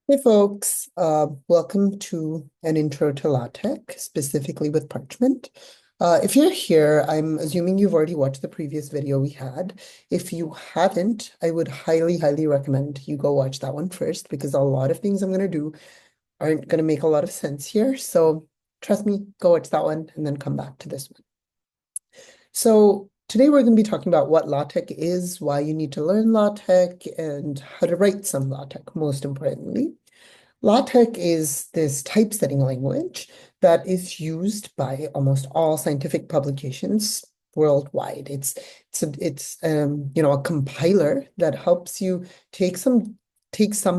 Hey folks, welcome to an intro to LaTeX, specifically with Parchmynt. If you're here, I'm assuming you've already watched the previous video we had. If you haven't, I would highly, highly recommend you go watch that one first because a lot of things I'm going to do aren't going to make a lot of sense here. So trust me, go watch that one and then come back to this one. So today we're going to be talking about what LaTeX is, why you need to learn LaTeX, and how to write some LaTeX, most importantly. LaTeX is this typesetting language that is used by almost all scientific publications worldwide. It's a compiler that helps you take some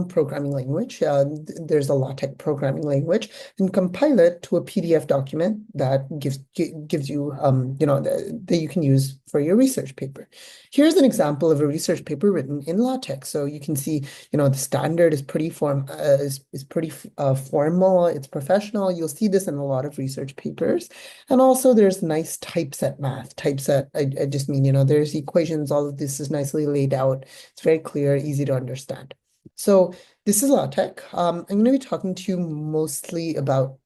programming language. There's a LaTeX programming language and compile it to a PDF document that gives you that you can use for your research paper. Here's an example of a research paper written in LaTeX. So you can see the standard is pretty formal, it's professional. You'll see this in a lot of research papers. And also there's nice typeset math. Typeset, I just mean, there's equations, all of this is nicely laid out. It's very clear, easy to understand. So this is LaTeX. I'm going to be talking to you mostly about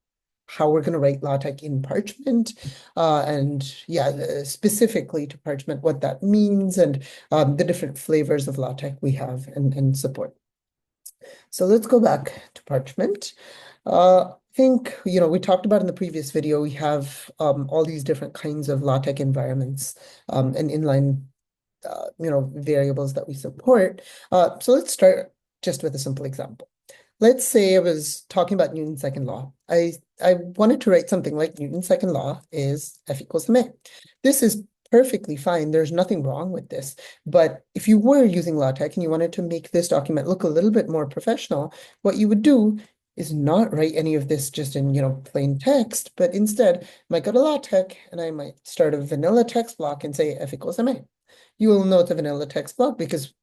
how we're going to write LaTeX in Parchmynt, and yeah, specifically to Parchmynt, what that means, and the different flavors of LaTeX we have and support. So let's go back to Parchmynt. I think, we talked about in the previous video, we have all these different kinds of LaTeX environments and inline variables that we support. So let's start just with a simple example. Let's say I was talking about Newton's second law. I wanted to write something like Newton's second law is F equals ma. This is perfectly fine. There's nothing wrong with this. But if you were using LaTeX and you wanted to make this document look a little bit more professional, what you would do is not write any of this just in, plain text, but instead might go to LaTeX and I might start a vanilla text block and say F equals ma. You will note the vanilla text block because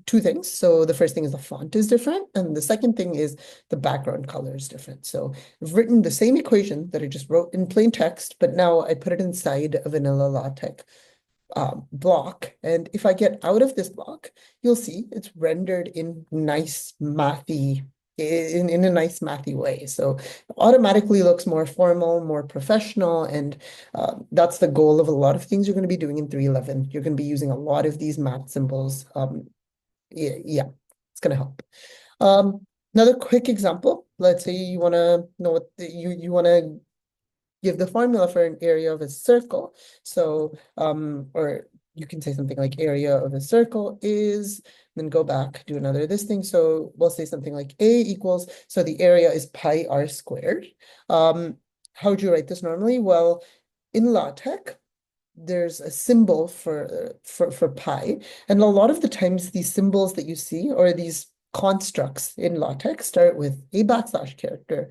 two things. So the first thing is the font is different, and the second thing is the background color is different. So I've written the same equation that I just wrote in plain text, but now I put it inside a vanilla LaTeX block. And if I get out of this block, you'll see it's rendered in nice mathy in a nice mathy way. So automatically looks more formal, more professional, and that's the goal of a lot of things you're going to be doing in 311. You're going to be using a lot of these math symbols. Yeah, it's going to help. Another quick example. Let's say you want to know what you want to give the formula for an area of a circle. So, or you can say something like area of a circle is, then go back, do another this thing. So we'll say something like A equals, so the area is pi r squared. How would you write this normally? Well, in LaTeX, there's a symbol for pi, and a lot of the times these symbols that you see or these constructs in LaTeX start with a backslash character,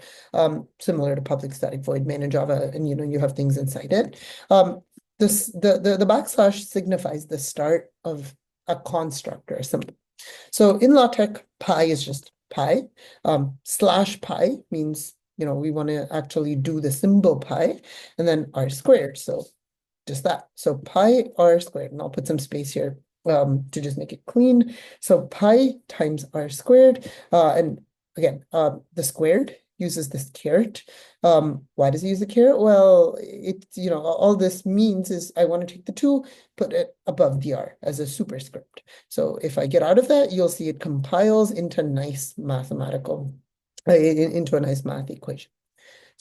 similar to public static void main in Java, and you have things inside it. The backslash signifies the start of a construct or a symbol. So in LaTeX, pi is just pi. Slash pi means we want to actually do the symbol pi, and then r squared. So just that. So pi r squared, and I'll put some space here to just make it clean. So pi times r squared, and again, the squared uses this caret. Why does it use a caret? Well, all this means is I want to take the 2, put it above the r as a superscript. So if I get out of that, you'll see it compiles into nice mathematical, into a nice math equation.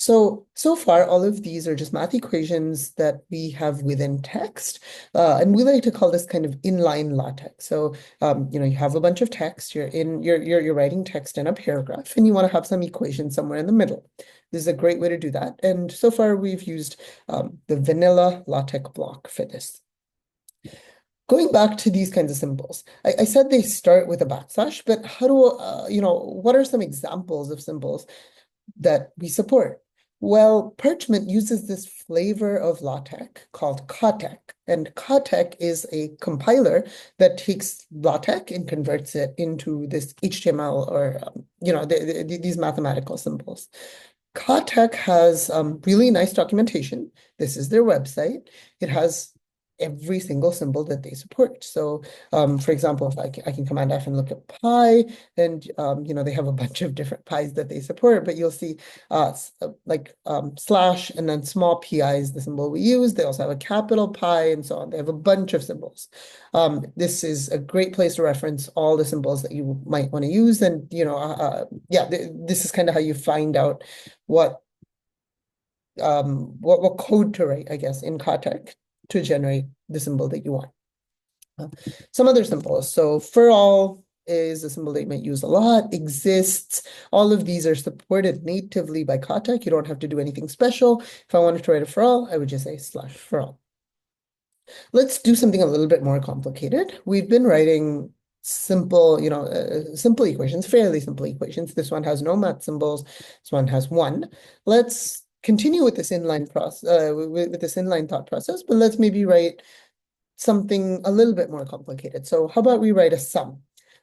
So far, all of these are just math equations that we have within text. And we like to call this kind of inline LaTeX. So, you have a bunch of text, you're writing text in a paragraph, and you want to have some equation somewhere in the middle. This is a great way to do that. And so far, we've used the vanilla LaTeX block for this. Going back to these kinds of symbols, I said they start with a backslash, but how do, what are some examples of symbols that we support? Well, Parchmynt uses this flavor of LaTeX called Kotek, and Kotek is a compiler that takes LaTeX and converts it into this HTML or these mathematical symbols. Kotek has really nice documentation. This is their website. It has every single symbol that they support. So for example, if I can Command F and look at pi, and they have a bunch of different pi's that they support, but you'll see slash and then small pi is the symbol we use. They also have a capital pi and so on. They have a bunch of symbols. This is a great place to reference all the symbols that you might want to use. And, this is kind of how you find out what code to write, I guess, in Kotek to generate the symbol that you want. Some other symbols. So for all is a symbol that you might use a lot. Exists. All of these are supported natively by Kotek. You don't have to do anything special. If I wanted to write a for all, I would just say slash for all. Let's do something a little bit more complicated. We've been writing simple, simple equations, fairly simple equations. This one has no math symbols. This one has one. Let's continue with this inline process, with this inline thought process, but let's maybe write something a little bit more complicated. So how about we write a sum?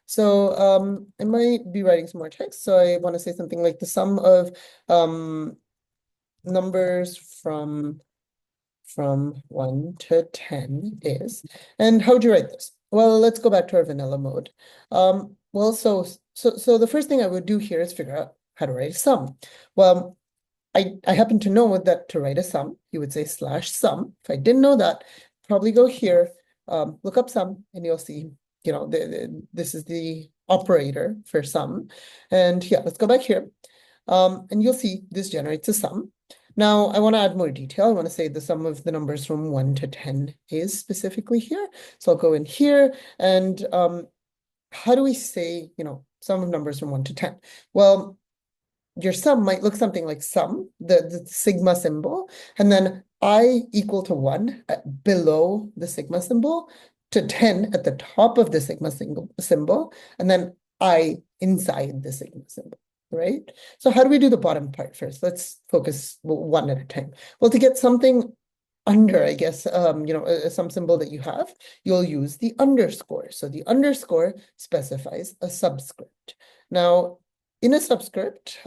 So I might be writing some more text. So I want to say something like the sum of numbers from 1 to 10 is, and how would you write this? Well, let's go back to our vanilla mode. Well, so the first thing I would do here is figure out how to write a sum. Well, I happen to know that to write a sum, you would say slash sum. If I didn't know that, probably go here, look up sum, and you'll see, this is the operator for sum. And yeah, let's go back here. And you'll see this generates a sum. Now, I want to add more detail. I want to say the sum of the numbers from 1 to 10 is specifically here. So I'll go in here, and how do we say, sum of numbers from 1 to 10? Well, your sum might look something like sum, the sigma symbol, and then I equal to 1 below the sigma symbol, to 10 at the top of the sigma symbol, and then I inside the sigma symbol, right? So how do we do the bottom part first? Let's focus one at a time. Well, to get something under, I guess, some symbol that you have, you'll use the underscore. So the underscore specifies a subscript. Now, in a subscript,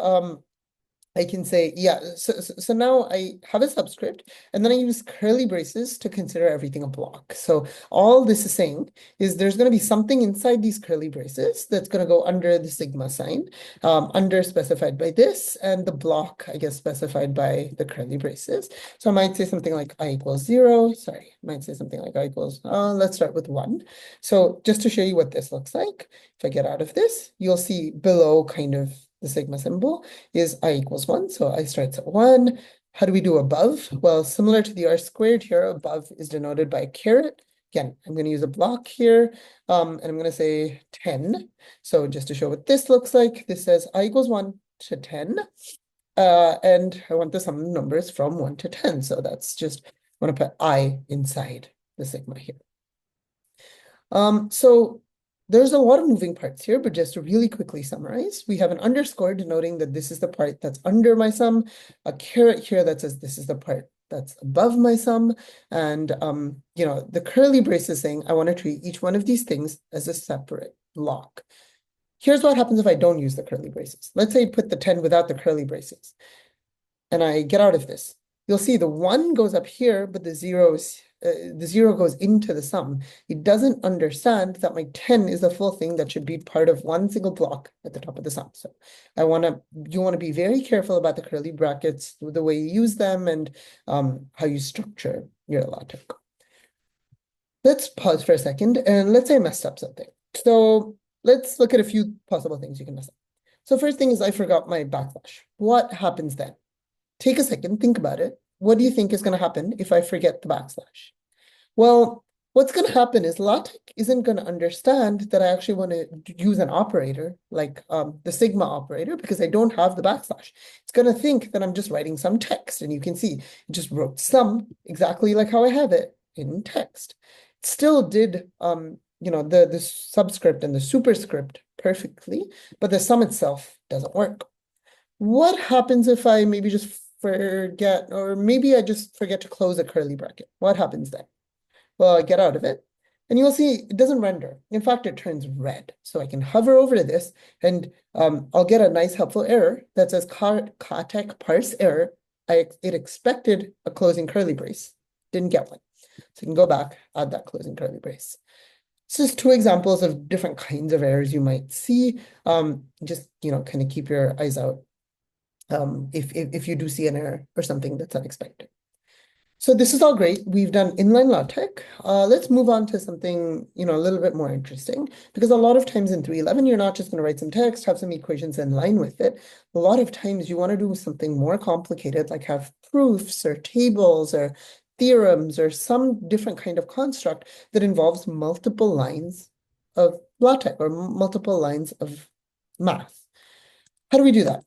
I can say, so now I have a subscript, and then I use curly braces to consider everything a block. So all this is saying is there's going to be something inside these curly braces that's going to go under the sigma sign, under specified by this, and the block, I guess, specified by the curly braces. So I might say something like I equals 0. Sorry, I might say something like I equals, let's start with 1. So just to show you what this looks like, if I get out of this, you'll see below kind of the sigma symbol is I equals 1. So I starts at 1. How do we do above? Well, similar to the R squared here, above is denoted by a caret. Again, I'm going to use a block here, and I'm going to say 10. So just to show what this looks like, this says I equals 1 to 10. And I want the sum of numbers from 1 to 10. So that's just, I want to put I inside the sigma here. So there's a lot of moving parts here, but just to really quickly summarize, we have an underscore denoting that this is the part that's under my sum, a caret here that says this is the part that's above my sum, and the curly brace is saying I want to treat each one of these things as a separate block. Here's what happens if I don't use the curly braces. Let's say I put the 10 without the curly braces, and I get out of this. You'll see the 1 goes up here, but the 0 goes into the sum. It doesn't understand that my 10 is the full thing that should be part of one single block at the top of the sum. So you want to be very careful about the curly brackets, the way you use them, and how you structure your LaTeX. Let's pause for a second, and let's say I messed up something. So let's look at a few possible things you can mess up. So first thing is I forgot my backslash. What happens then? Take a second, think about it. What do you think is going to happen if I forget the backslash? Well, what's going to happen is LaTeX isn't going to understand that I actually want to use an operator like the sigma operator because I don't have the backslash. It's going to think that I'm just writing some text, and you can see it just wrote sum exactly like how I have it in text. It still did the subscript and the superscript perfectly, but the sum itself doesn't work. What happens if I maybe just forget, or maybe I just forget to close a curly bracket? What happens then? Well, I get out of it, and you'll see it doesn't render. In fact, it turns red. So I can hover over this, and I'll get a nice helpful error that says Kotek parse error. It expected a closing curly brace, didn't get one. So you can go back, add that closing curly brace. This is two examples of different kinds of errors you might see. Just, kind of keep your eyes out if you do see an error or something that's unexpected. So this is all great. We've done inline LaTeX. Let's move on to something, a little bit more interesting, because a lot of times in 311, you're not just going to write some text, have some equations in line with it. A lot of times you want to do something more complicated, like have proofs or tables or theorems or some different kind of construct that involves multiple lines of LaTeX or multiple lines of math. How do we do that?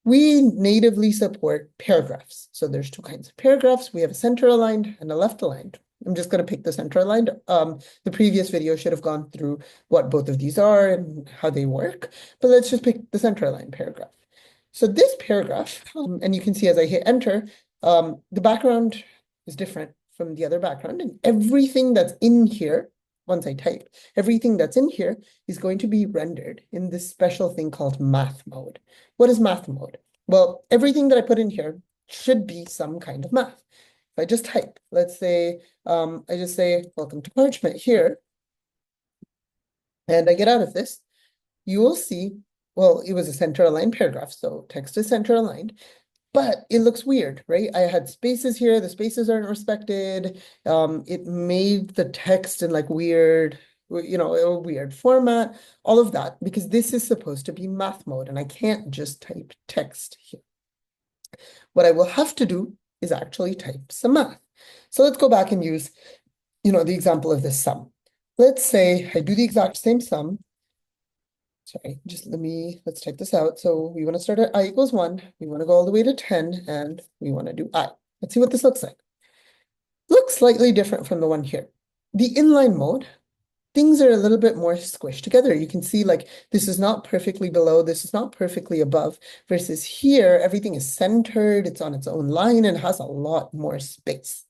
We natively support paragraphs. So there's two kinds of paragraphs. We have a center aligned and a left aligned. I'm just going to pick the center aligned. The previous video should have gone through what both of these are and how they work, but let's just pick the center aligned paragraph. So this paragraph, and you can see as I hit enter, the background is different from the other background, and everything that's in here, once I type, everything that's in here is going to be rendered in this special thing called math mode. What is math mode? Well, everything that I put in here should be some kind of math. If I just type, let's say, I just say, welcome to Parchmynt here, and I get out of this, you will see, well, it was a center aligned paragraph, so text is center aligned, but it looks weird, right? I had spaces here, the spaces aren't respected. It made the text in like weird, a weird format, all of that, because this is supposed to be math mode and I can't just type text here. What I will have to do is actually type some math. So let's go back and use, the example of this sum. Let's say I do the exact same sum. Sorry, let's type this out. So we want to start at I equals 1. We want to go all the way to 10, and we want to do I. Let's see what this looks like. Looks slightly different from the one here. The inline mode, things are a little bit more squished together. You can see like this is not perfectly below, this is not perfectly above, versus here, everything is centered, it's on its own line, and has a lot more space.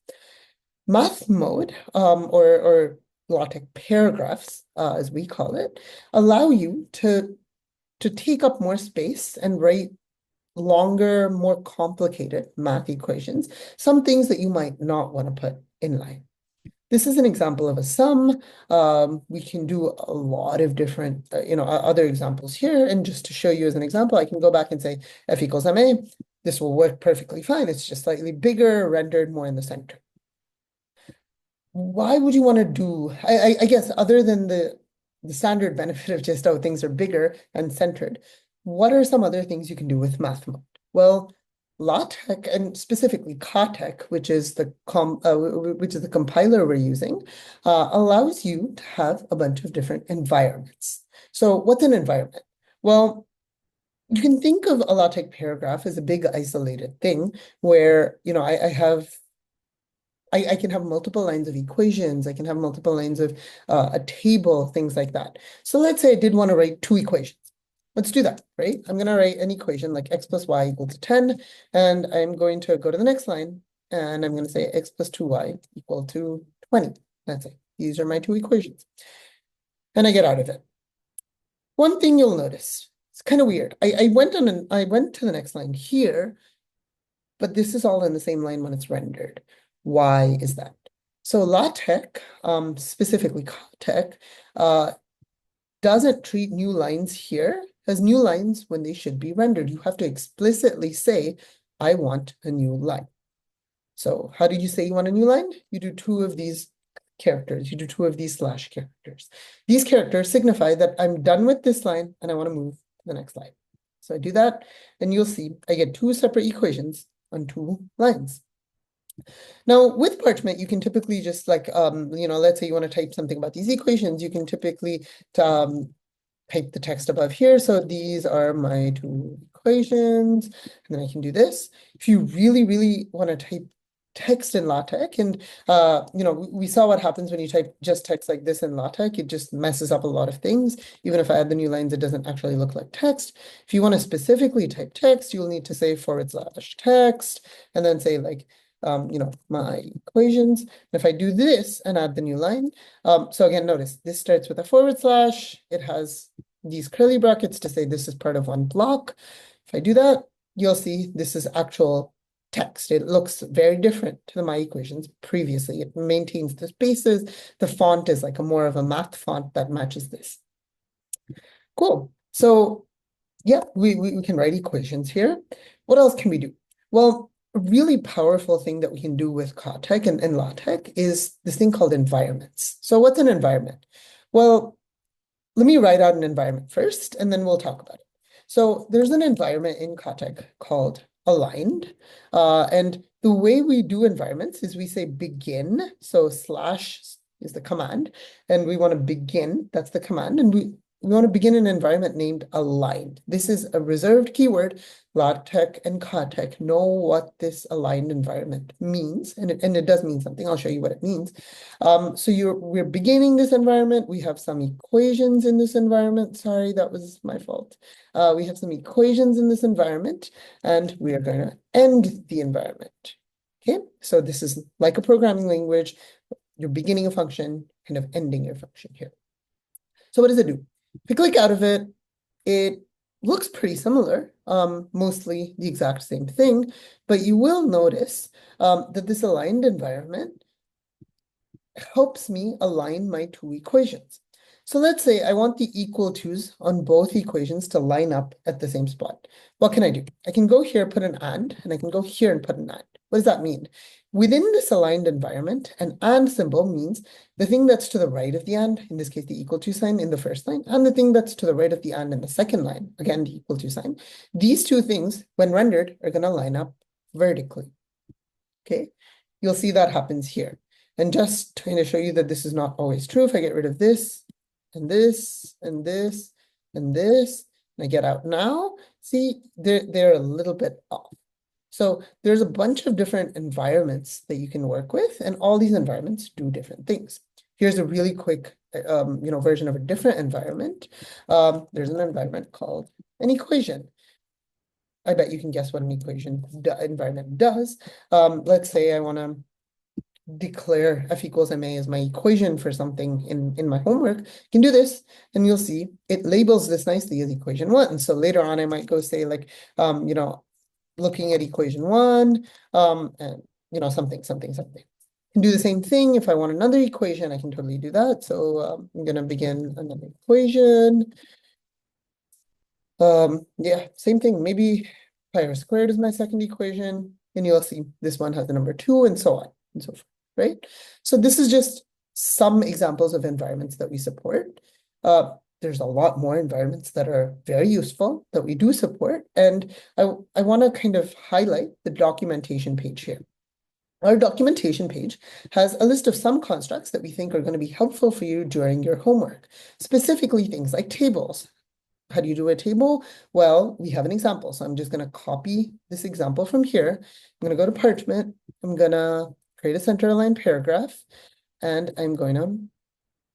Math mode, or LaTeX paragraphs, as we call it, allow you to take up more space and write longer, more complicated math equations, some things that you might not want to put in line. This is an example of a sum. We can do a lot of different, other examples here. And just to show you as an example, I can go back and say F equals MA. This will work perfectly fine. It's just slightly bigger, rendered more in the center. Why would you want to do, I guess, other than the standard benefit of just, oh, things are bigger and centered, what are some other things you can do with math mode? Well, LaTeX, and specifically CaTeX, which is the compiler we're using, allows you to have a bunch of different environments. So what's an environment? Well, you can think of a LaTeX paragraph as a big isolated thing where, I can have multiple lines of equations. I can have multiple lines of a table, things like that. So let's say I did want to write two equations. Let's do that, right? I'm going to write an equation like x plus y equal to 10, and I'm going to go to the next line, and I'm going to say x plus 2y equal to 20. That's it. These are my two equations. And I get out of it. One thing you'll notice, it's kind of weird. I went to the next line here, but this is all in the same line when it's rendered. Why is that? So LaTeX, specifically CaTeX, doesn't treat new lines here as new lines when they should be rendered. You have to explicitly say, I want a new line. So how do you say you want a new line? You do two of these characters. You do two of these slash characters. These characters signify that I'm done with this line and I want to move to the next line. So I do that, and you'll see I get two separate equations on two lines. Now, with Parchmynt, you can typically just like, let's say you want to type something about these equations, you can typically type the text above here. So these are my two equations, and then I can do this. If you really, really want to type text in LaTeX, and we saw what happens when you type just text like this in LaTeX. It just messes up a lot of things. Even if I add the new lines, it doesn't actually look like text. If you want to specifically type text, you'll need to say /text, and then say like, my equations. And if I do this and add the new line, so again, notice this starts with a /. It has these curly brackets to say this is part of one block. If I do that, you'll see this is actual text. It looks very different to the my equations previously. It maintains the spaces. The font is like a more of a math font that matches this. Cool. So yeah, we can write equations here. What else can we do? Well, a really powerful thing that we can do with COTEC and LaTeX is this thing called environments. So what's an environment? Well, let me write out an environment first, and then we'll talk about it. So there's an environment in COTEC called aligned. And the way we do environments is we say begin. So slash is the command, and we want to begin. That's the command. And we want to begin an environment named aligned. This is a reserved keyword. LaTeX and COTEC know what this aligned environment means, and it does mean something. I'll show you what it means. So we're beginning this environment. We have some equations in this environment. Sorry, that was my fault. We have some equations in this environment, and we are going to end the environment. Okay, so this is like a programming language. You're beginning a function, kind of ending your function here. So what does it do? If you click out of it, it looks pretty similar, mostly the exact same thing, but you will notice that this aligned environment helps me align my two equations. So let's say I want the equal to's on both equations to line up at the same spot. What can I do? I can go here, put an and I can go here and put an and. What does that mean? Within this aligned environment, an and symbol means the thing that's to the right of the and, in this case, the equal to sign in the first line, and the thing that's to the right of the and in the second line, again, the equal to sign. These two things, when rendered, are going to line up vertically. Okay, you'll see that happens here. And just trying to show you that this is not always true, if I get rid of this, and this, and this, and this, and I get out now, see, they're a little bit off. So there's a bunch of different environments that you can work with, and all these environments do different things. Here's a really quick version of a different environment. There's an environment called an equation. I bet you can guess what an equation environment does. Let's say I want to declare f equals ma as my equation for something in my homework. I can do this, and you'll see it labels this nicely as equation 1. And so later on, I might go say like, looking at equation 1, and something. I can do the same thing if I want another equation. I can totally do that. So I'm going to begin another equation. Yeah, same thing. Maybe pi r squared is my second equation, and you'll see this one has the number 2, and so on and so forth, right? So this is just some examples of environments that we support. There's a lot more environments that are very useful that we do support, and I want to kind of highlight the documentation page here. Our documentation page has a list of some constructs that we think are going to be helpful for you during your homework, specifically things like tables. How do you do a table? Well, we have an example. So I'm just going to copy this example from here. I'm going to go to Parchmynt. I'm going to create a center aligned paragraph, and I'm going to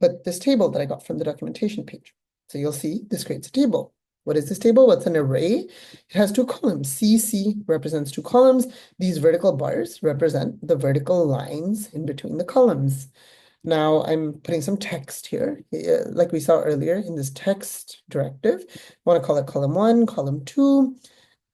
put this table that I got from the documentation page. So you'll see this creates a table. What is this table? What's an array? It has 2 columns. CC represents 2 columns. These vertical bars represent the vertical lines in between the columns. Now I'm putting some text here, like we saw earlier in this text directive. I want to call it column 1, column 2,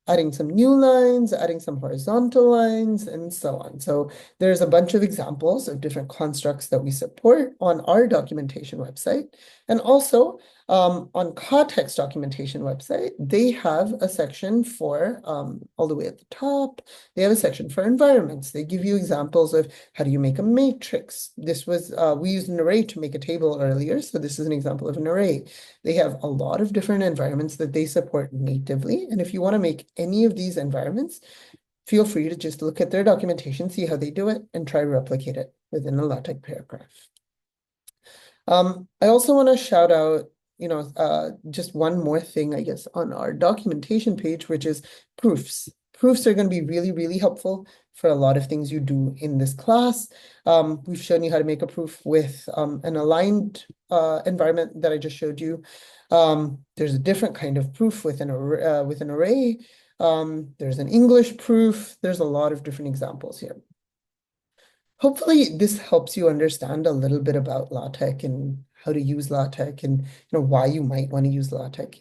adding some new lines, adding some horizontal lines, and so on. So there's a bunch of examples of different constructs that we support on our documentation website. And also on COTEC's documentation website, they have a section for, all the way at the top, they have a section for environments. They give you examples of how do you make a matrix. This was, we used an array to make a table earlier, so this is an example of an array. They have a lot of different environments that they support natively. And if you want to make any of these environments, feel free to just look at their documentation, see how they do it, and try to replicate it within a LaTeX paragraph. I also want to shout out, just one more thing, I guess, on our documentation page, which is proofs. Proofs are going to be really, really helpful for a lot of things you do in this class. We've shown you how to make a proof with an aligned environment that I just showed you. There's a different kind of proof with an array. There's an English proof. There's a lot of different examples here. Hopefully this helps you understand a little bit about LaTeX and how to use LaTeX and why you might want to use LaTeX